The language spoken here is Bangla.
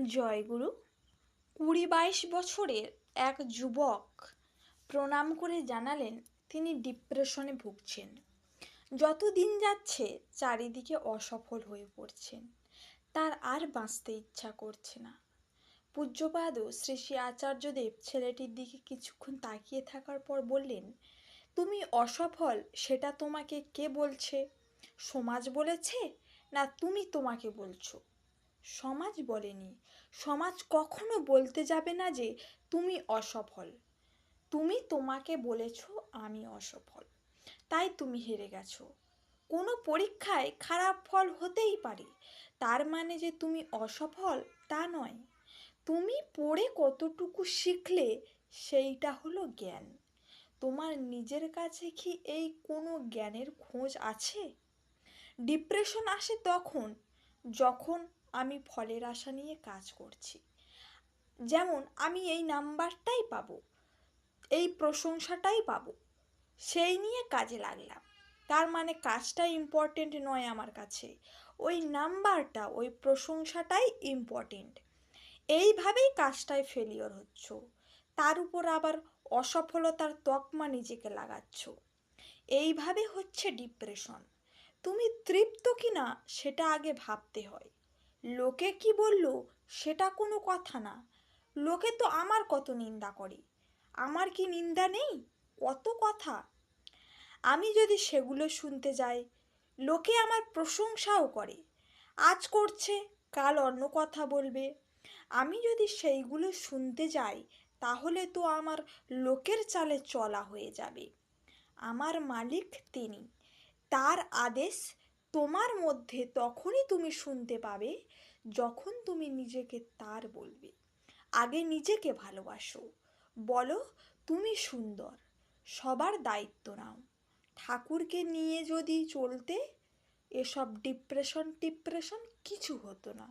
জয়গুরু। 20-22 বছরের এক যুবক প্রণাম করে জানালেন তিনি ডিপ্রেশনে ভুগছেন। যত দিন যাচ্ছে চারিদিকে অসফল হয়ে পড়ছেন, তার আর বাঁচতে ইচ্ছা করছে না। পূজ্যপাদ শ্রী শ্রী আচার্যদেব ছেলেটির দিকে কিছুক্ষণ তাকিয়ে থাকার পর বললেন, তুমি অসফল সেটা তোমাকে কে বলছে? সমাজ বলেছে না তুমি তোমাকে বলছো? সমাজ বলেনি। সমাজ কখনো বলতে যাবে না যে তুমি অসফল। তুমি তোমাকে বলেছ আমি অসফল, তাই তুমি হেরে গেছো। কোনো পরীক্ষায় খারাপ ফল হতেই পারে, তার মানে যে তুমি অসফল তা নয়। তুমি পড়ে কতটুকু শিখলে সেইটা হলো জ্ঞান। তোমার নিজের কাছে কি এই কোনো জ্ঞানের খোঁজ আছে? ডিপ্রেশন আসে তখন যখন আমি ফলের আশা নিয়ে কাজ করছি। যেমন আমি এই নাম্বারটাই পাবো, এই প্রশংসাটাই পাবো, সেই নিয়ে কাজে লাগলাম। তার মানে কাজটা ইম্পর্টেন্ট নয় আমার কাছে, ওই নাম্বারটা, ওই প্রশংসাটাই ইম্পর্টেন্ট। এইভাবেই কাজটায় ফেলিওর হচ্ছ, তার উপর আবার অসফলতার তকমা নিজেকে লাগাচ্ছ। এইভাবে হচ্ছে ডিপ্রেশন। তুমি তৃপ্ত কিনা সেটা আগে ভাবতে হয়। লোকে কি বলল সেটা কোনো কথা না। লোকে তো আমার কত নিন্দা করে, আমার কি নিন্দা নেই? কত কথা। আমি যদি সেগুলো শুনতে যাই, লোকে আমার প্রশংসাও করে, আজ করছে কাল অন্য কথা বলবে। আমি যদি সেইগুলো শুনতে যাই তাহলে তো আমার লোকের চালে চলা হয়ে যাবে। আমার মালিক তিনি, তার আদেশ তোমার মধ্যে তখনই তুমি শুনতে পাবে যখন তুমি নিজেকে তার বলবে। আগে নিজেকে ভালোবাসো, বলো তুমি সুন্দর, সবার দায়িত্ব নাও। ঠাকুরকে নিয়ে যদি চলতে এসব ডিপ্রেশন টিপ্রেশন কিছু হতো না।